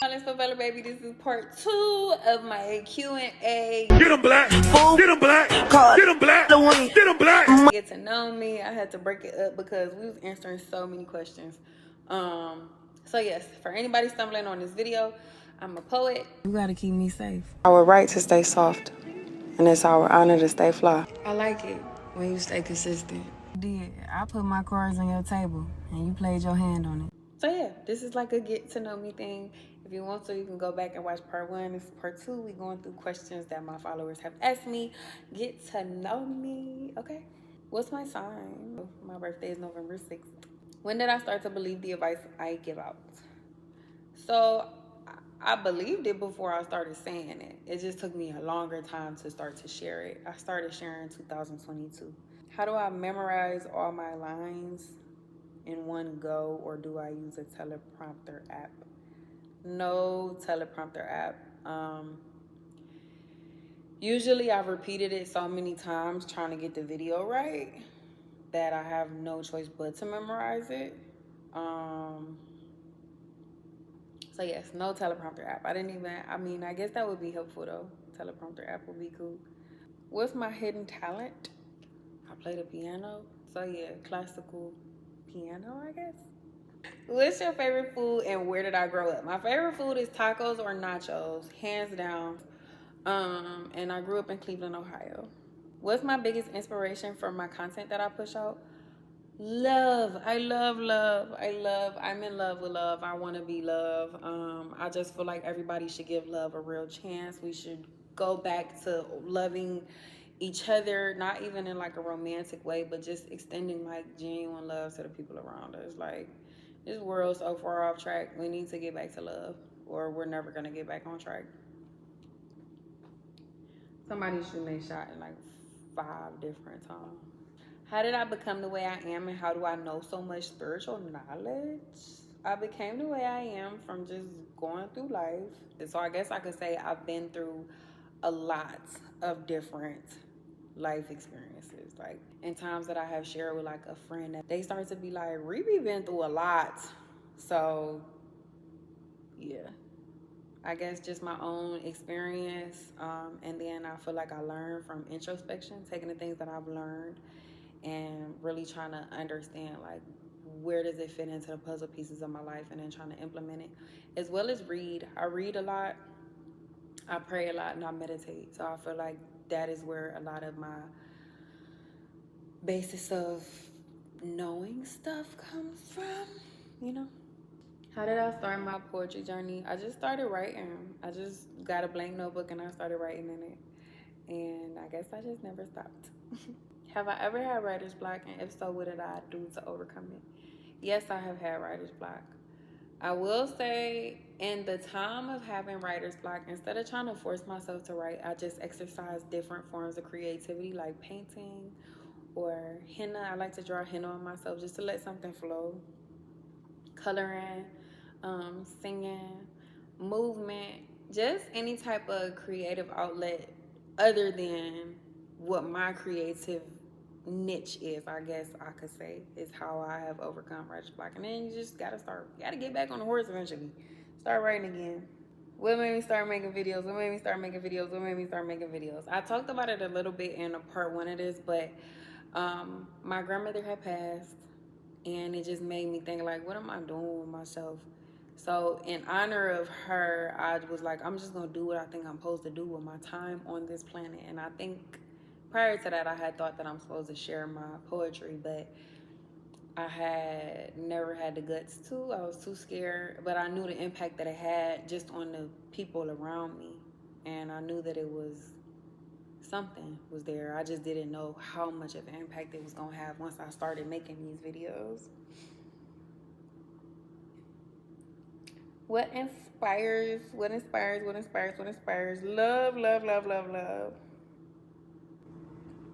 Let's go, Bella baby. This is part 2 of my Q&A. Get them black. Get them black. Get them black. Get them black. Get to know me. I had to break it up because we was answering so many questions. So yes, for anybody stumbling on this video, I'm a poet. You gotta keep me safe. Our right to stay soft, and it's our honor to stay fly. I like it when you stay consistent. I put my cards on your table and you played your hand on it. So yeah, this is like a get to know me thing. If you want to, you can go back and watch part 1. This is part 2. We going through questions that my followers have asked me. Get to know me, okay? What's my sign? My birthday is November 6th. When did I start to believe the advice I give out? So I believed it before I started saying it. It just took me a longer time to start to share it. I started sharing in 2022. How do I memorize all my lines in one go, or do I use a teleprompter app? No teleprompter app. Usually I've repeated it so many times trying to get the video right that I have no choice but to memorize it. So yes, no teleprompter app. I guess that would be helpful though. Teleprompter app would be cool. What's my hidden talent? I play the piano. So yeah, classical piano, I guess. What's your favorite food and where did I grow up? My favorite food is tacos or nachos, hands down. And I grew up in Cleveland, Ohio. What's my biggest inspiration for my content that I push out? Love. I love love. I'm in love with love. I want to be love. I just feel like everybody should give love a real chance. We should go back to loving each other, not even in like a romantic way, but just extending like genuine love to the people around us. Like, this world's so far off track. We need to get back to love, or we're never gonna get back on track. Somebody shooting a shot in like 5 different times. How did I become the way I am, and how do I know so much spiritual knowledge? I became the way I am from just going through life. So I guess I could say I've been through a lot of different life experiences. Like in times that I have shared with like a friend, that they start to be like, Rebe been through a lot. So yeah, I guess just my own experience. And then I feel like I learned from introspection, taking the things that I've learned and really trying to understand like where does it fit into the puzzle pieces of my life, and then trying to implement it, as well as read. I read a lot, I pray a lot, and I meditate. So I feel like that is where a lot of my basis of knowing stuff comes from, you know? How did I start my poetry journey? I just started writing. I just got a blank notebook and I started writing in it. And I guess I just never stopped. Have I ever had writer's block? And if so, what did I do to overcome it? Yes, I have had writer's block. I will say, in the time of having writer's block, instead of trying to force myself to write, I just exercise different forms of creativity, like painting or henna. I like to draw henna on myself just to let something flow. Coloring, singing, movement, just any type of creative outlet other than what my creative niche is, I guess I could say, is how I have overcome writer's block. And then you just gotta get back on the horse eventually. Start writing again. What made me start making videos? What made me start making videos? What made me start making videos? I talked about it a little bit in a part 1 of this, but my grandmother had passed, and it just made me think like, what am I doing with myself? So in honor of her, I was like, I'm just gonna do what I think I'm supposed to do with my time on this planet. And I think prior to that, I had thought that I'm supposed to share my poetry, but I had never had the guts to. I was too scared, but I knew the impact that it had just on the people around me. And I knew that it was something was there. I just didn't know how much of an impact it was gonna have once I started making these videos. What inspires? Love, love, love, love, love.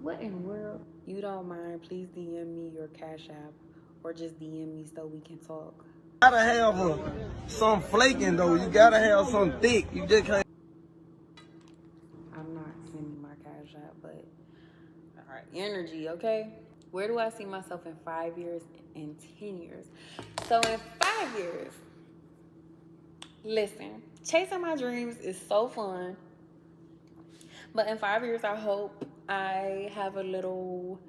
What in the world? You don't mind, please DM me your Cash App, or just DM me so we can talk. You gotta have some flaking though. You gotta have some thick. You just can't. I'm not sending my Cash App, but all right, energy, okay? Where do I see myself in 5 years and 10 years? So in 5 years, Listen, chasing my dreams is so fun. But in 5 years, I hope I have a little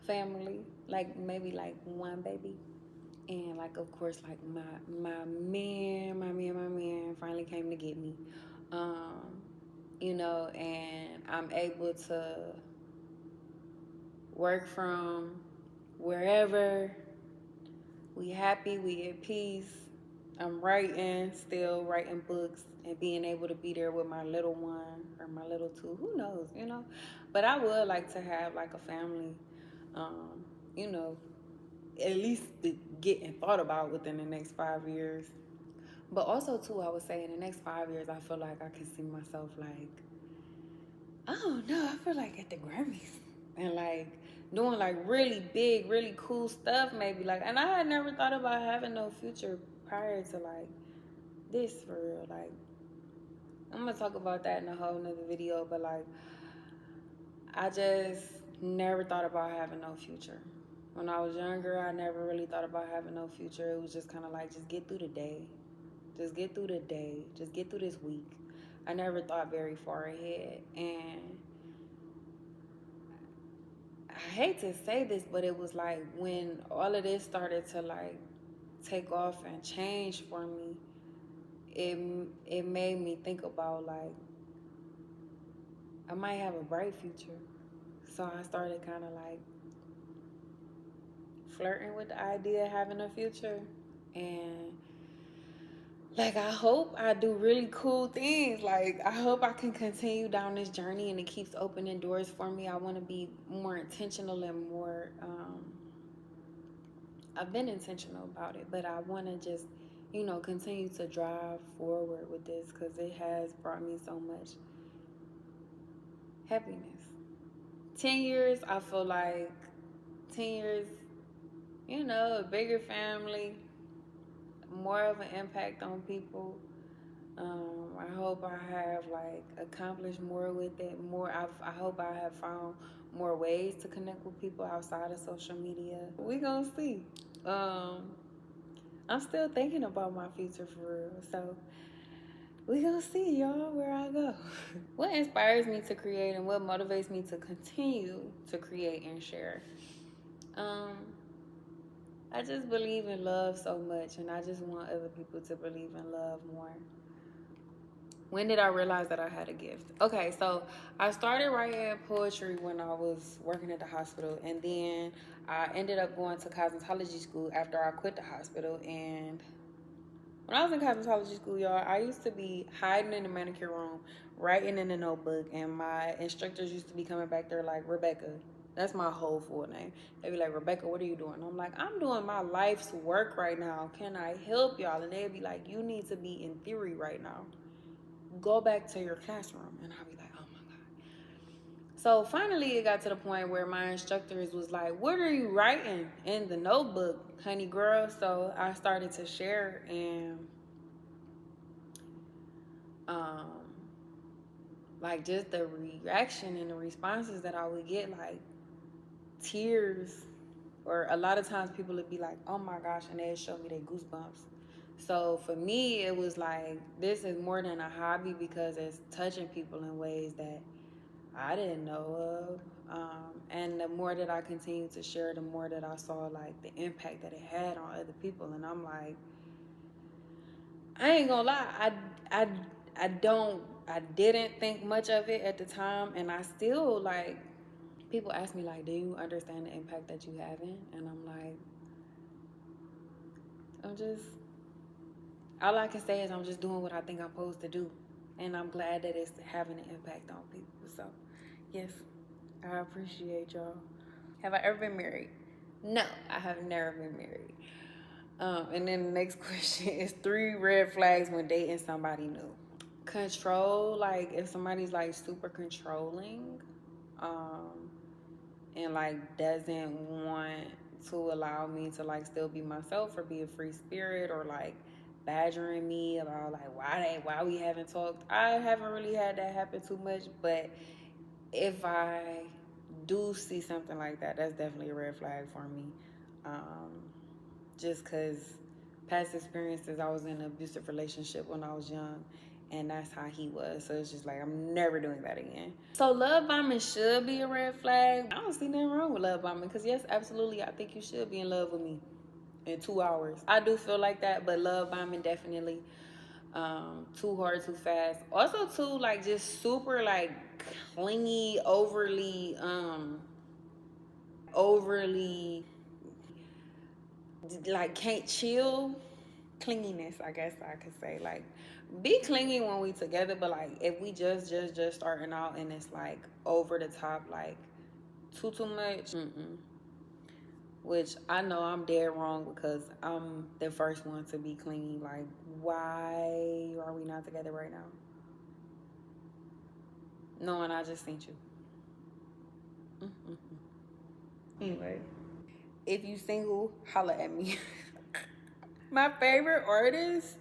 family, like maybe like one baby. And like, of course, like my man finally came to get me. Um, and I'm able to work from wherever. We happy, we at peace. I'm still writing books and being able to be there with my little one or my little two. Who knows? But I would like to have like a family, um, you know, at least getting thought about within the next 5 years. But also too, I would say in the next 5 years, I feel like I can see myself like, I don't know, I feel like at the Grammys and like doing like really big, really cool stuff maybe. Like, and I had never thought about having no future prior to like this for real. Like, I'm gonna talk about that in a whole nother video, but like, I just never thought about having no future. When I was younger, I never really thought about having no future. It was just kind of like, just get through the day. Just get through the day. Just get through this week. I never thought very far ahead. And I hate to say this, but it was like when all of this started to like take off and change for me, it made me think about like I might have a bright future. So I started kind of like flirting with the idea of having a future. And like, I hope I do really cool things. Like, I hope I can continue down this journey and it keeps opening doors for me. I want to be more intentional and more, I've been intentional about it, but I want to just, continue to drive forward with this because it has brought me so much happiness. 10 years, I feel like 10 years, a bigger family, more of an impact on people. I hope I have like accomplished more with it. I hope I have found more ways to connect with people outside of social media. We gonna see. Um, I'm still thinking about my future for real. So we gonna see, y'all, where I go. What inspires me to create and what motivates me to continue to create and share? Um, I just believe in love so much, and I just want other people to believe in love more. When did I realize that I had a gift? Okay, so I started writing poetry when I was working at the hospital, and then I ended up going to cosmetology school after I quit the hospital. And when I was in cosmetology school, y'all, I used to be hiding in the manicure room, writing in the notebook, and my instructors used to be coming back there like, Rebecca, that's my whole full name. They'd be like, Rebecca, what are you doing? I'm like, I'm doing my life's work right now. Can I help y'all? And they'd be like, you need to be in theory right now. Go back to your classroom. And I'll be like, oh my God. So finally it got to the point where my instructors was like, what are you writing in the notebook, honey girl? So I started to share, and um like just the reaction and the responses that I would get, like tears, or a lot of times people would be like, oh my gosh, and they'd show me their goosebumps. So for me, it was like, this is more than a hobby because it's touching people in ways that I didn't know of. And the more that I continued to share, the more that I saw like the impact that it had on other people. And I'm like, I ain't gonna lie, I, I didn't think much of it at the time, and I still like. People ask me like, do you understand the impact that you having? And I'm like, I'm just. All I can say is I'm just doing what I think I'm supposed to do, and I'm glad that it's having an impact on people. So, yes, I appreciate y'all. Have I ever been married? No, I have never been married. And then the next question is 3 red flags when dating somebody new. Control, like if somebody's like super controlling, um, and like doesn't want to allow me to like still be myself or be a free spirit, or like badgering me about like why we haven't talked. I haven't really had that happen too much, but if I do see something like that, that's definitely a red flag for me. Just because past experiences. I was in an abusive relationship when I was young, and that's how he was. So it's just like, I'm never doing that again. So love bombing should be a red flag. I don't see nothing wrong with love bombing, because yes, absolutely, I think you should be in love with me in 2 hours. I do feel like that, but love bombing definitely too hard, too fast. Also too, like, just super like clingy, overly like can't chill. Clinginess, I guess I could say. Like, be clingy when we together, but like if we just starting out and it's like over the top, like too much, which I know I'm dead wrong, because I'm the first one to be clingy. Like, why are we not together right now, knowing I just seen you? Anyway, if you single, holla at me. My favorite artist,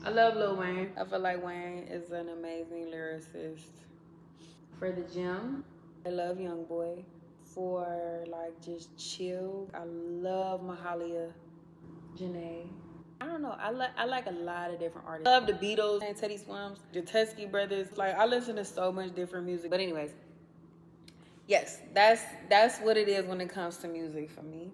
I love Lil Wayne. I feel like Wayne is an amazing lyricist. For the gym, I love Youngboy. For like just chill, I love Mahalia, Janae. I don't know. I like a lot of different artists. I love the Beatles and Teddy Swims, the Teskey Brothers. Like, I listen to so much different music. But anyways, yes, that's what it is when it comes to music for me.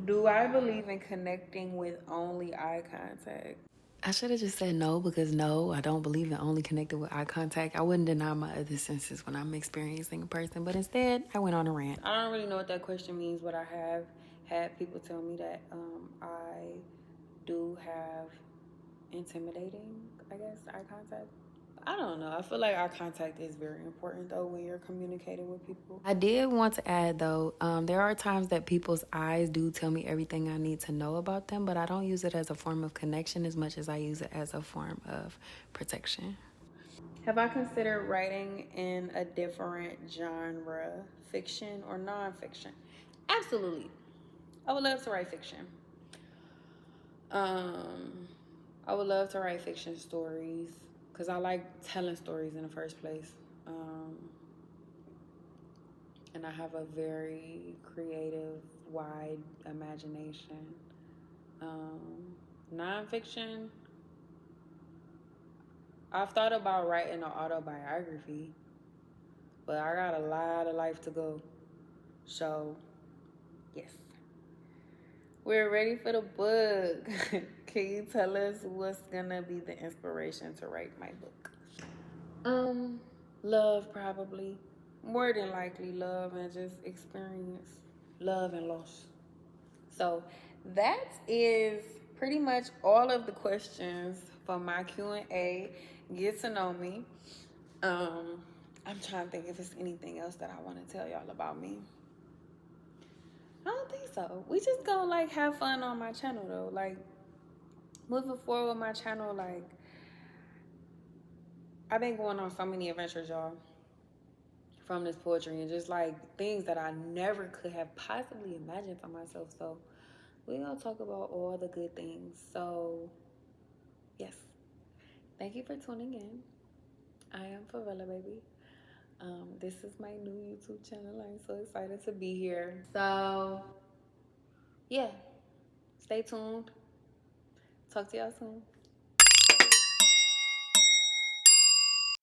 Do I believe in connecting with only eye contact? I should have just said no, because no, I don't believe in only connecting with eye contact. I wouldn't deny my other senses when I'm experiencing a person, but instead, I went on a rant. I don't really know what that question means, but I have had people tell me that I do have intimidating, I guess, eye contact. I don't know. I feel like eye contact is very important, though, when you're communicating with people. I did want to add, though, there are times that people's eyes do tell me everything I need to know about them, but I don't use it as a form of connection as much as I use it as a form of protection. Have I considered writing in a different genre, fiction or nonfiction? Absolutely. I would love to write fiction. Um, I would love to write fiction stories, because I like telling stories in the first place. And I have a very creative, wide imagination. Um, Nonfiction, I've thought about writing an autobiography, but I got a lot of life to go. So, yes. We're ready for the book. Can you tell us what's gonna be the inspiration to write my book? Love, probably. More than likely love, and just experience love and loss. So that is pretty much all of the questions for my Q&A. Get to know me. I'm trying to think if there's anything else that I want to tell y'all about me. I don't think so. We just gonna like have fun on my channel, though. Like, moving forward with my channel, like, I've been going on so many adventures, y'all, from this poetry, and just like things that I never could have possibly imagined for myself. So we're gonna talk about all the good things. So yes, thank you for tuning in. I am Favela Baby. This is my new YouTube channel. I'm so excited to be here. So yeah, stay tuned. Talk to y'all soon.